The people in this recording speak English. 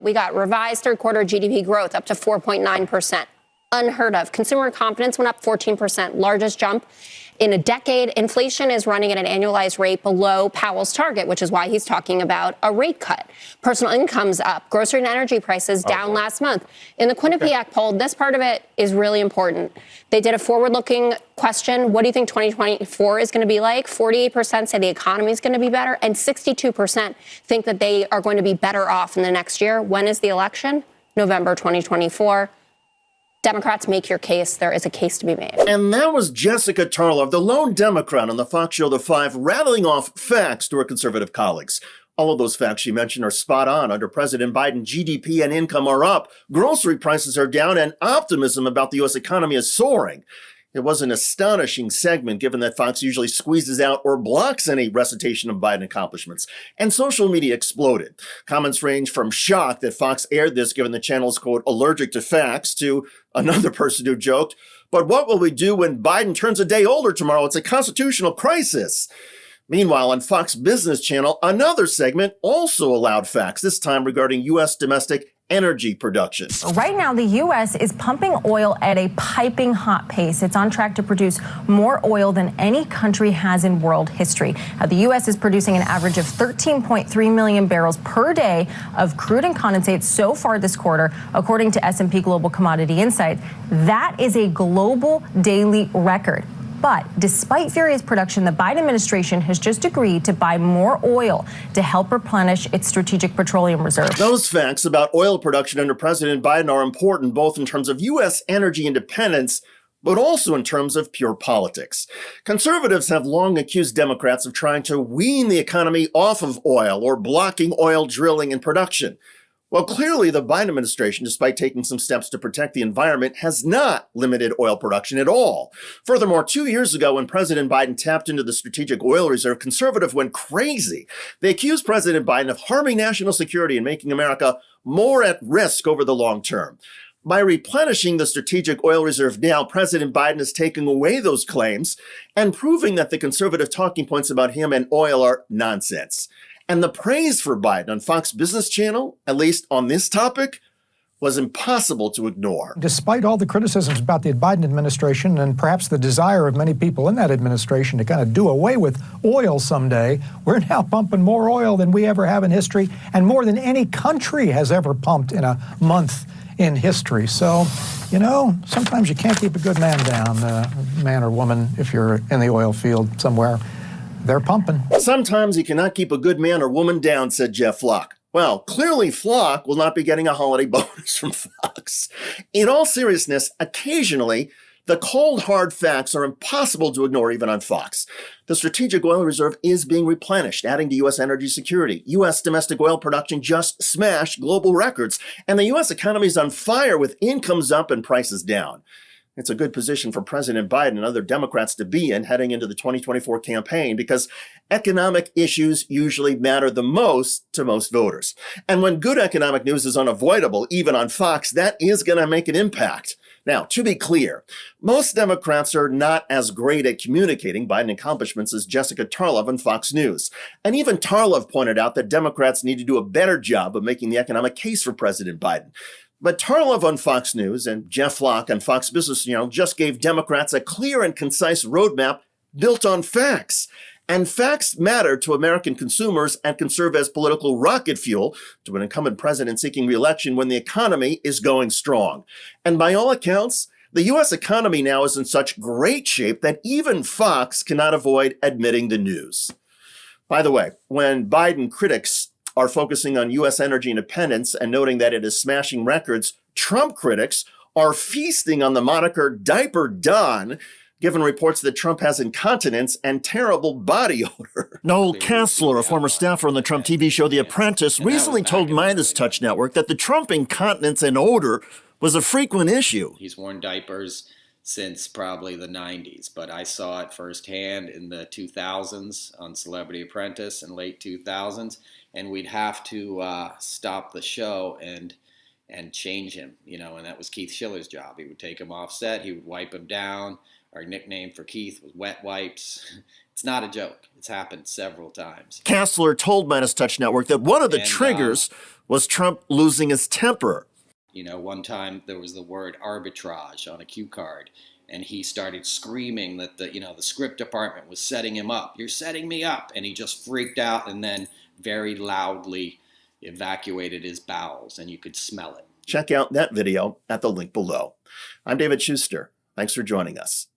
We got revised third quarter GDP growth up to 4.9%. Unheard of. Consumer confidence went up 14%, largest jump in a decade. Inflation is running at an annualized rate below Powell's target, which is why he's talking about a rate cut. Personal income's up. Grocery and energy prices down last month. In the Quinnipiac poll, this part of it is really important. They did a forward-looking question. What do you think 2024 is going to be like? 48% say the economy is going to be better, and 62% think that they are going to be better off in the next year. When is the election? November 2024. Democrats, make your case. There is a case to be made. And that was Jessica Tarlov, the lone Democrat on the Fox show The Five, rattling off facts to her conservative colleagues. All of those facts she mentioned are spot on. Under President Biden, GDP and income are up, grocery prices are down, and optimism about the U.S. economy is soaring. It was an astonishing segment, given that Fox usually squeezes out or blocks any recitation of Biden accomplishments. And social media exploded. Comments range from shock that Fox aired this, given the channel's, quote, allergic to facts, to another person who joked, but what will we do when Biden turns a day older tomorrow? It's a constitutional crisis. Meanwhile, on Fox Business Channel, another segment also allowed facts, this time regarding U.S. domestic energy production. Right now, the U.S. is pumping oil at a piping hot pace. It's on track to produce more oil than any country has in world history. The U.S. is producing an average of 13.3 million barrels per day of crude and condensate so far this quarter, according to S&P Global Commodity Insights. That is a global daily record. But despite furious production, the Biden administration has just agreed to buy more oil to help replenish its strategic petroleum reserve. Those facts about oil production under President Biden are important both in terms of U.S. energy independence, but also in terms of pure politics. Conservatives have long accused Democrats of trying to wean the economy off of oil or blocking oil drilling and production. Well, clearly the Biden administration, despite taking some steps to protect the environment, has not limited oil production at all. Furthermore, 2 years ago, when President Biden tapped into the strategic oil reserve, conservatives went crazy. They accused President Biden of harming national security and making America more at risk over the long term. By replenishing the strategic oil reserve now, President Biden is taking away those claims and proving that the conservative talking points about him and oil are nonsense. And the praise for Biden on Fox Business Channel, at least on this topic, was impossible to ignore. Despite all the criticisms about the Biden administration and perhaps the desire of many people in that administration to kind of do away with oil someday, we're now pumping more oil than we ever have in history and more than any country has ever pumped in a month in history. So, you know, sometimes you can't keep a good man down, man or woman, if you're in the oil field somewhere. They're pumping. Sometimes you cannot keep a good man or woman down, said Jeff Flock. Well, clearly Flock will not be getting a holiday bonus from Fox. In all seriousness, occasionally, the cold, hard facts are impossible to ignore even on Fox. The strategic oil reserve is being replenished, adding to U.S. energy security. U.S. domestic oil production just smashed global records, and the U.S. economy is on fire with incomes up and prices down. It's a good position for President Biden and other Democrats to be in heading into the 2024 campaign because economic issues usually matter the most to most voters. And when good economic news is unavoidable, even on Fox, that is going to make an impact. Now, to be clear, most Democrats are not as great at communicating Biden accomplishments as Jessica Tarlov on Fox News. And even Tarlov pointed out that Democrats need to do a better job of making the economic case for President Biden. But Tarlov on Fox News and Jeff Flock on Fox Business Channel just gave Democrats a clear and concise roadmap built on facts. And facts matter to American consumers and can serve as political rocket fuel to an incumbent president seeking re-election when the economy is going strong. And by all accounts, the U.S. economy now is in such great shape that even Fox cannot avoid admitting the news. By the way, when Biden critics are focusing on U.S. energy independence and noting that it is smashing records, Trump critics are feasting on the moniker Diaper Don, given reports that Trump has incontinence and terrible body odor. Noel Kessler, a former staffer on the Trump TV show The Apprentice, recently told Midas Touch Network that the Trump incontinence and odor was a frequent issue. He's worn diapers since probably the 90s, but I saw it firsthand in the 2000s on Celebrity Apprentice in late 2000s, and we'd have to stop the show and change him, you know, and that was Keith Schiller's job. He would take him off set, he would wipe him down. Our nickname for Keith was Wet Wipes, It's not a joke. It's happened several times. Kassler told Midas Touch Network that one of the triggers was Trump losing his temper. You know, one time there was the word arbitrage on a cue card, and he started screaming that the script department was setting him up. You're setting me up. And he just freaked out and then very loudly evacuated his bowels, and you could smell it. Check out that video at the link below. I'm David Shuster. Thanks for joining us.